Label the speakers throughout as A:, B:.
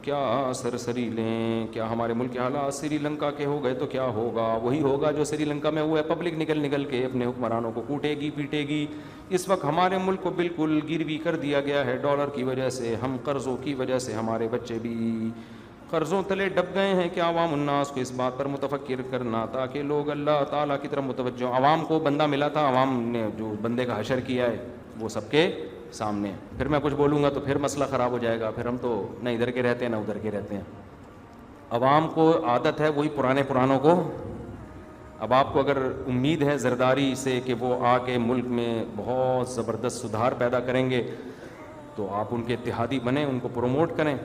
A: کیا سرسری لیں, کیا ہمارے ملک کے حالات سری لنکا کے ہو گئے تو کیا ہوگا؟ وہی ہوگا جو سری لنکا میں ہوا ہے. پبلک نکل کے اپنے حکمرانوں کو کوٹے گی پیٹے گی. اس وقت ہمارے ملک کو بالکل گروی کر دیا گیا ہے ڈالر کی وجہ سے. ہم قرضوں کی وجہ سے ہمارے بچے بھی قرضوں تلے ڈب گئے ہیں. کہ عوام الناس کو اس بات پر متفکر کرنا تاکہ لوگ اللہ تعالیٰ کی طرف متوجہ. عوام کو بندہ ملا تھا, عوام نے جو بندے کا حشر کیا ہے وہ سب کے سامنے. پھر میں کچھ بولوں گا تو پھر مسئلہ خراب ہو جائے گا, پھر ہم تو نہ ادھر کے رہتے ہیں نہ ادھر کے رہتے ہیں. عوام کو عادت ہے وہی پرانوں کو. اب آپ کو اگر امید ہے زرداری سے کہ وہ آ کے ملک میں بہت زبردست سدھار پیدا کریں گے تو آپ ان کے اتحادی بنیں, ان کو پروموٹ کریں,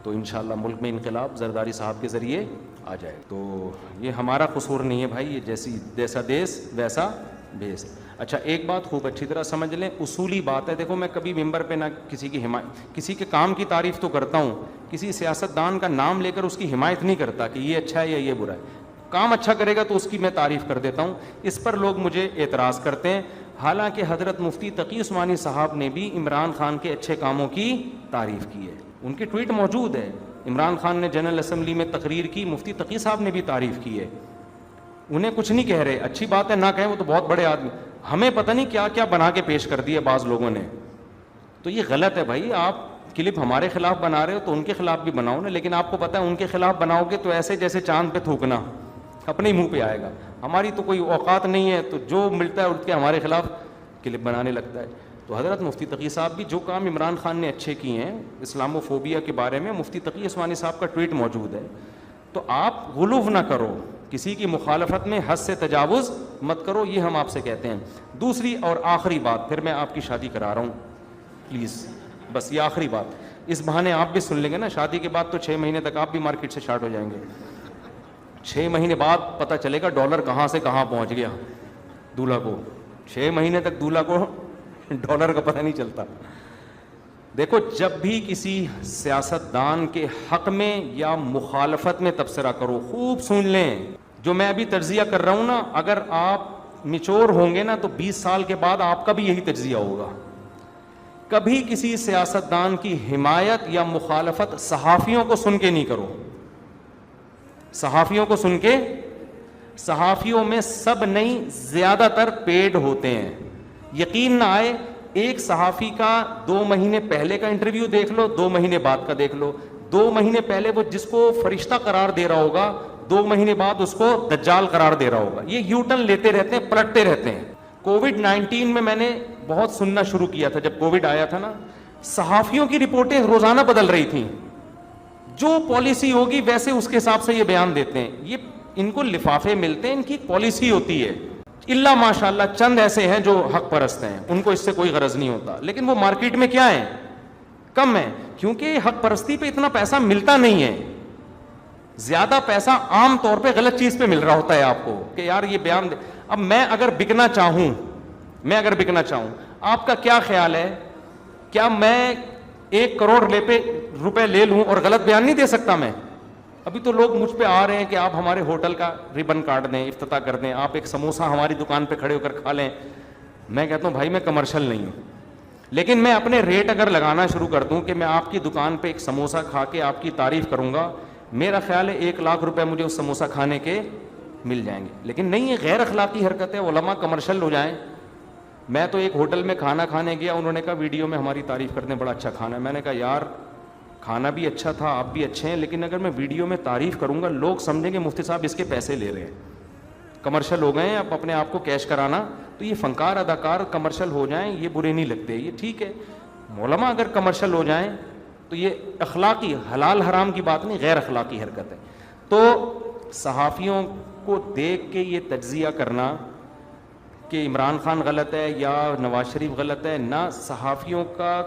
A: تو انشاءاللہ ملک میں انقلاب زرداری صاحب کے ذریعے آ جائے. تو یہ ہمارا قصور نہیں ہے بھائی, یہ جیسا دیس ویسا بیس. اچھا ایک بات خوب اچھی طرح سمجھ لیں, اصولی بات ہے. دیکھو میں کبھی ممبر پہ نہ کسی کی کسی کے کام کی تعریف تو کرتا ہوں, کسی سیاستدان کا نام لے کر اس کی حمایت نہیں کرتا کہ یہ اچھا ہے یا یہ برا ہے. کام اچھا کرے گا تو اس کی میں تعریف کر دیتا ہوں. اس پر لوگ مجھے اعتراض کرتے ہیں, حالانکہ حضرت مفتی تقی عثمانی صاحب نے بھی عمران خان کے اچھے کاموں کی تعریف کی ہے. ان کے ٹویٹ موجود ہے. عمران خان نے جنرل اسمبلی میں تقریر کی, مفتی تقی صاحب نے بھی تعریف کی ہے. انہیں کچھ نہیں کہہ رہے, اچھی بات ہے نہ کہیں, وہ تو بہت بڑے آدمی. ہمیں پتہ نہیں کیا کیا بنا کے پیش کر دیے بعض لوگوں نے. تو یہ غلط ہے بھائی. آپ کلپ ہمارے خلاف بنا رہے ہو تو ان کے خلاف بھی بناؤ نا, لیکن آپ کو پتہ ہے ان کے خلاف بناؤ گے تو ایسے جیسے چاند پہ تھوکنا, اپنے ہی منہ پہ آئے گا. ہماری تو کوئی اوقات نہیں ہے, تو جو ملتا ہے اٹھ کے ہمارے خلاف کلپ بنانے لگتا ہے. تو حضرت مفتی تقی صاحب بھی جو کام عمران خان نے اچھے کیے ہیں اسلامو فوبیا کے بارے میں, مفتی تقی عثمانی صاحب کا ٹویٹ موجود ہے. تو آپ غلو نہ کرو, کسی کی مخالفت میں حد سے تجاوز مت کرو, یہ ہم آپ سے کہتے ہیں. دوسری اور آخری بات, پھر میں آپ کی شادی کرا رہا ہوں پلیز, بس یہ آخری بات. اس بہانے آپ بھی سن لیں گے نا, شادی کے بعد تو 6 مہینے تک آپ بھی مارکیٹ سے شارٹ ہو جائیں گے. 6 مہینے بعد پتہ چلے گا ڈالر کہاں سے کہاں پہنچ گیا دولہا کو. 6 مہینے تک دولہا کو ڈالر کا پتہ نہیں چلتا. دیکھو جب بھی کسی سیاستدان کے حق میں یا مخالفت میں تبصرہ کرو, خوب سن لیں. جو میں ابھی تجزیہ کر رہا ہوں نا, اگر آپ میچور ہوں گے نا تو 20 سال کے بعد آپ کا بھی یہی تجزیہ ہوگا. کبھی کسی سیاستدان کی حمایت یا مخالفت صحافیوں کو سن کے نہیں کرو. صحافیوں کو سن کے, صحافیوں میں سب نہیں زیادہ تر پیڈ ہوتے ہیں. یقین نہ آئے, ایک صحافی کا 2 مہینے پہلے کا انٹرویو دیکھ لو, 2 مہینے بعد کا دیکھ لو. 2 مہینے پہلے وہ جس کو فرشتہ قرار دے رہا ہوگا, 2 مہینے بعد اس کو دجال قرار دے رہا ہوگا. یہ یو ٹرن لیتے رہتے ہیں, پلٹتے رہتے ہیں. کووڈ-19 میں نے بہت سننا شروع کیا تھا, جب کووڈ آیا تھا نا, صحافیوں کی رپورٹیں روزانہ بدل رہی تھیں. جو پالیسی ہوگی ویسے اس کے حساب سے یہ بیان دیتے ہیں. یہ ان کو لفافے ملتے ہیں, ان کی پالیسی ہوتی ہے. اللہ ماشاءاللہ چند ایسے ہیں جو حق پرست ہیں, ان کو اس سے کوئی غرض نہیں ہوتا, لیکن وہ مارکیٹ میں کیا ہیں, کم ہیں, کیونکہ حق پرستی پہ اتنا پیسہ ملتا نہیں ہے. زیادہ پیسہ عام طور پہ غلط چیز پہ مل رہا ہوتا ہے آپ کو, کہ یار یہ بیان دے. اب میں اگر بکنا چاہوں, آپ کا کیا خیال ہے, کیا میں 1 کروڑ روپے لے لوں اور غلط بیان نہیں دے سکتا میں؟ ابھی تو لوگ مجھ پہ آ رہے ہیں کہ آپ ہمارے ہوٹل کا ریبن کاٹ دیں, افتتاح کر دیں, آپ ایک سموسہ ہماری دکان پہ کھڑے ہو کر کھا لیں. میں کہتا ہوں بھائی میں کمرشل نہیں ہوں, لیکن میں اپنے ریٹ اگر لگانا شروع کر دوں کہ میں آپ کی دکان پہ ایک سموسہ کھا کے آپ کی تعریف کروں گا, میرا خیال ہے 1 لاکھ روپے مجھے اس سموسہ کھانے کے مل جائیں گے. لیکن نہیں, یہ غیر اخلاقی حرکت ہے. علماء کمرشل ہو جائیں. میں تو ایک ہوٹل میں کھانا کھانے گیا, انہوں نے کہا ویڈیو میں ہماری تعریف کرتے ہیں, بڑا اچھا کھانا ہے. میں نے کہا یار کھانا بھی اچھا تھا, آپ بھی اچھے ہیں, لیکن اگر میں ویڈیو میں تعریف کروں گا لوگ سمجھیں گے مفتی صاحب اس کے پیسے لے رہے ہیں, کمرشل ہو گئے ہیں, اب اپنے آپ کو کیش کرانا. تو یہ فنکار اداکار کمرشل ہو جائیں یہ برے نہیں لگتے, یہ ٹھیک ہے. علماء اگر کمرشل ہو جائیں تو یہ اخلاقی, حلال حرام کی بات نہیں, غیر اخلاقی حرکت ہے. تو صحافیوں کو دیکھ کے یہ تجزیہ کرنا کہ عمران خان غلط ہے یا نواز شریف غلط ہے, نہ, صحافیوں کا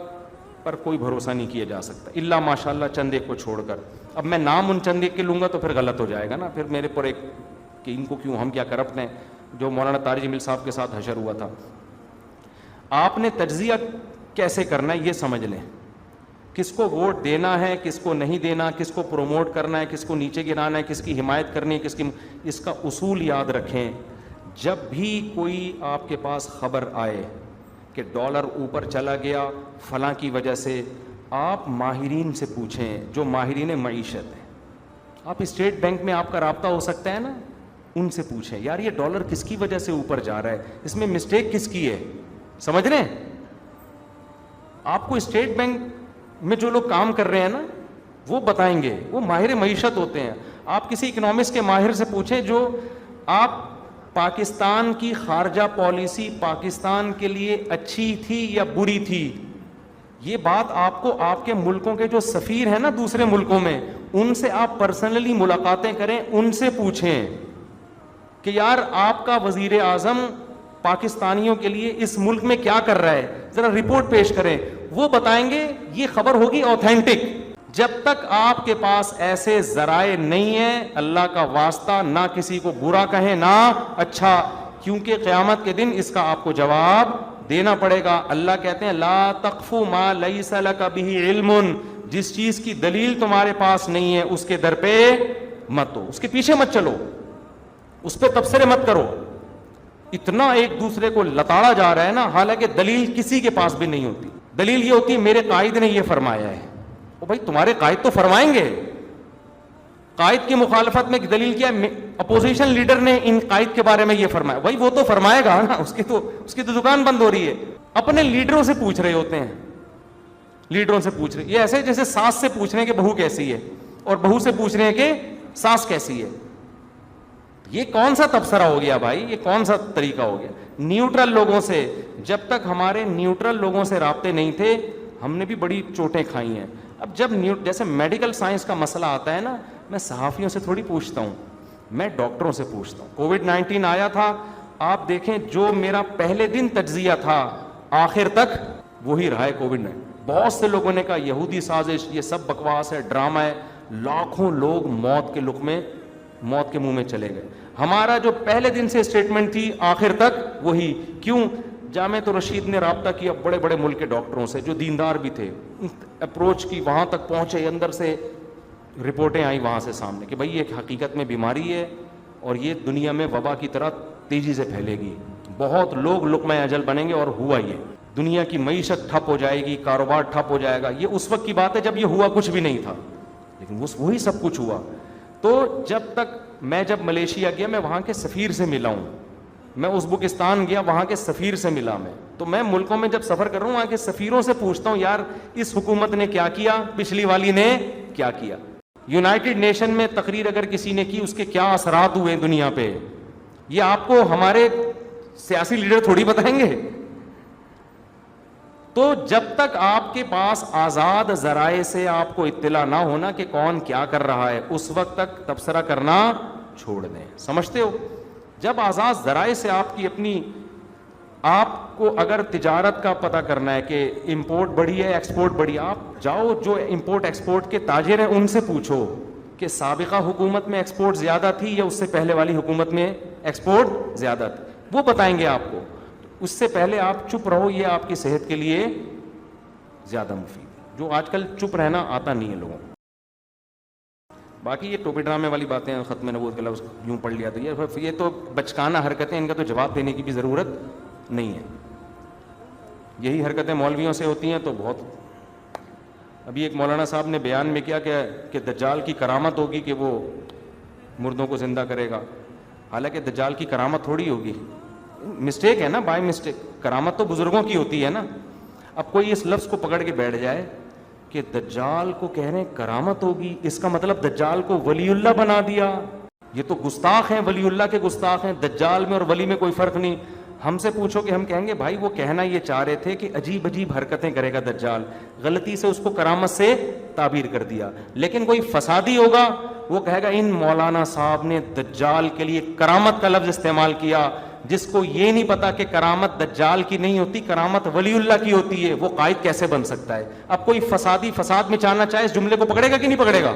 A: پر کوئی بھروسہ نہیں کیا جا سکتا الا ماشاءاللہ چند ایک کو چھوڑ کر. اب میں نام ان چند ایک کے لوں گا تو پھر غلط ہو جائے گا نا, پھر میرے پر ایک کہ ان کو کیوں, ہم کیا کرپٹ ہیں, جو مولانا طارق جمیل صاحب کے ساتھ حشر ہوا تھا. آپ نے تجزیہ کیسے کرنا ہے یہ سمجھ لیں, کس کو ووٹ دینا ہے, کس کو نہیں دینا, کس کو پروموٹ کرنا ہے, کس کو نیچے گرانا ہے, کس کی حمایت کرنی ہے, کس کی, اس کا اصول یاد رکھیں. جب بھی کوئی آپ کے پاس خبر آئے کہ ڈالر اوپر چلا گیا فلاں کی وجہ سے, آپ ماہرین سے پوچھیں جو ماہرین معیشت ہیں. آپ اسٹیٹ بینک میں آپ کا رابطہ ہو سکتا ہے نا, ان سے پوچھیں یار یہ ڈالر کس کی وجہ سے اوپر جا رہا ہے, اس میں مسٹیک کس کی ہے, سمجھ رہے ہیں. آپ کو اسٹیٹ بینک میں جو لوگ کام کر رہے ہیں نا وہ بتائیں گے, وہ ماہر معیشت ہوتے ہیں. آپ کسی اکنامکس کے ماہر سے پوچھیں جو آپ پاکستان کی خارجہ پالیسی پاکستان کے لیے اچھی تھی یا بری تھی, یہ بات آپ کو آپ کے ملکوں کے جو سفیر ہیں نا دوسرے ملکوں میں ان سے آپ پرسنلی ملاقاتیں کریں, ان سے پوچھیں کہ یار آپ کا وزیر اعظم پاکستانیوں کے لیے اس ملک میں کیا کر رہا ہے, ذرا رپورٹ پیش کریں. وہ بتائیں گے, یہ خبر ہوگی آتھینٹک. جب تک آپ کے پاس ایسے ذرائع نہیں ہیں, اللہ کا واسطہ نہ کسی کو برا کہیں نہ اچھا, کیونکہ قیامت کے دن اس کا آپ کو جواب دینا پڑے گا. اللہ کہتے ہیں لا تقف ما لیس لک بہ علم, جس چیز کی دلیل تمہارے پاس نہیں ہے اس کے در پہ مت ہو, اس کے پیچھے مت چلو, اس پہ تبصرے مت کرو. اتنا ایک دوسرے کو لتاڑا جا رہا ہے نا, حالانکہ دلیل کسی کے پاس بھی نہیں ہوتی. دلیل یہ ہوتی ہے میرے قائد نے یہ فرمایا ہے. او بھائی تمہارے قائد تو فرمائیں گے, قائد کی مخالفت میں دلیل کیا ہے, اپوزیشن لیڈر نے ان قائد کے بارے میں یہ فرمایا, بھائی وہ تو فرمائے گا نا, اس کی تو دکان بند ہو رہی ہے. اپنے لیڈروں سے پوچھ رہے ہوتے ہیں, لیڈروں سے پوچھ رہے, یہ ایسے جیسے ساس سے پوچھ رہے ہیں کہ بہو کیسی ہے اور بہو سے پوچھ رہے ہیں کہ ساس کیسی ہے. یہ کون سا تبصرہ ہو گیا بھائی, یہ کون سا طریقہ ہو گیا. نیوٹرل لوگوں سے, جب تک ہمارے نیوٹرل لوگوں سے رابطے نہیں تھے ہم نے بھی بڑی چوٹیں کھائی ہیں. اب جب جیسے میڈیکل سائنس کا مسئلہ آتا ہے نا, میں صحافیوں سے تھوڑی پوچھتا ہوں, میں ڈاکٹروں سے پوچھتا ہوں. کووڈ-19 آیا تھا, آپ دیکھیں جو میرا پہلے دن تجزیہ تھا آخر تک وہی رہا ہے کووڈ-19. بہت سے لوگوں نے کہا یہودی سازش, یہ سب بکواس ہے, ڈرامہ ہے. لاکھوں لوگ موت کے لقمے, موت کے منہ میں چلے گئے. ہمارا جو پہلے دن سے اسٹیٹمنٹ تھی آخر تک وہی. کیوں؟ جامعۃ الرشید نے رابطہ کیا بڑے بڑے ملک کے ڈاکٹروں سے جو دیندار بھی تھے, اپروچ کی, وہاں تک پہنچے, اندر سے رپورٹیں آئیں وہاں سے سامنے کہ بھائی یہ حقیقت میں بیماری ہے اور یہ دنیا میں وبا کی طرح تیزی سے پھیلے گی, بہت لوگ لقمہ اجل بنیں گے. اور ہوا یہ, دنیا کی معیشت ٹھپ ہو جائے گی, کاروبار ٹھپ ہو جائے گا. یہ اس وقت کی بات ہے جب یہ ہوا کچھ بھی نہیں تھا, لیکن وہی سب کچھ ہوا. تو جب تک میں جب ملیشیا گیا میں وہاں کے سفیر سے ملا ہوں, میں ازبکستان گیا وہاں کے سفیر سے ملا. تو میں ملکوں میں جب سفر کر رہا ہوں وہاں کے سفیروں سے پوچھتا ہوں یار اس حکومت نے کیا کیا, پچھلی والی نے کیا کیا. یونائٹڈ نیشن میں تقریر اگر کسی نے کی اس کے کیا اثرات ہوئے دنیا پہ, یہ آپ کو ہمارے سیاسی لیڈر تھوڑی بتائیں گے. تو جب تک آپ کے پاس آزاد ذرائع سے آپ کو اطلاع نہ ہونا کہ کون کیا کر رہا ہے, اس وقت تک تبصرہ کرنا چھوڑ دیں. سمجھتے ہو؟ جب آزاد ذرائع سے آپ کی اپنی, آپ کو اگر تجارت کا پتہ کرنا ہے کہ امپورٹ بڑھی ہے ایکسپورٹ بڑھی, آپ جاؤ جو امپورٹ ایکسپورٹ کے تاجر ہیں ان سے پوچھو کہ سابقہ حکومت میں ایکسپورٹ زیادہ تھی یا اس سے پہلے والی حکومت میں ایکسپورٹ زیادہ تھی, وہ بتائیں گے آپ کو. اس سے پہلے آپ چپ رہو, یہ آپ کی صحت کے لیے زیادہ مفید ہے. جو آج کل چپ رہنا آتا نہیں ہے لوگوں کو. باقی یہ ٹوپی ڈرامے والی باتیں, ختم نبوت کا لفظ یوں پڑھ لیا تو یہ تو بچکانہ حرکتیں, ان کا تو جواب دینے کی بھی ضرورت نہیں ہے. یہی حرکتیں مولویوں سے ہوتی ہیں تو بہت. ابھی ایک مولانا صاحب نے بیان میں کیا کہ دجال کی کرامت ہوگی کہ وہ مردوں کو زندہ کرے گا, حالانکہ دجال کی کرامت تھوڑی ہوگی, مسٹیک ہے نا, بائی مسٹیک. کرامت تو بزرگوں کی ہوتی ہے نا. اب کوئی اس لفظ کو پکڑ کے بیٹھ جائے کہ دجال کو کہہ رہے ہیں کرامت ہوگی, اس کا مطلب دجال کو ولی اللہ بنا دیا. یہ تو گستاخ ہیں, ولی اللہ کے گستاخ ہیں. دجال میں اور ولی میں کوئی فرق نہیں. ہم سے پوچھو کہ ہم کہیں گے بھائی وہ کہنا یہ چاہ رہے تھے کہ عجیب عجیب حرکتیں کرے گا دجال, غلطی سے اس کو کرامت سے تعبیر کر دیا. لیکن کوئی فسادی ہوگا وہ کہے گا ان مولانا صاحب نے دجال کے لیے کرامت کا لفظ استعمال کیا, جس کو یہ نہیں پتا کہ کرامت دجال کی نہیں ہوتی, کرامت ولی اللہ کی ہوتی ہے. وہ قائد کیسے بن سکتا ہے؟ اب کوئی فسادی فساد مچانا چاہے اس جملے کو پکڑے گا کہ نہیں پکڑے گا؟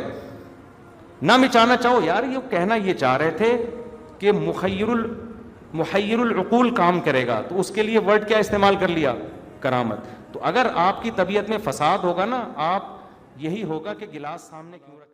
A: نہ مچانا چاہو یار, یہ کہنا یہ چاہ رہے تھے کہ محیر العقول کام کرے گا, تو اس کے لیے ورڈ کیا استعمال کر لیا؟ کرامت. تو اگر آپ کی طبیعت میں فساد ہوگا نا, آپ یہی ہوگا کہ گلاس سامنے کیوں رکھ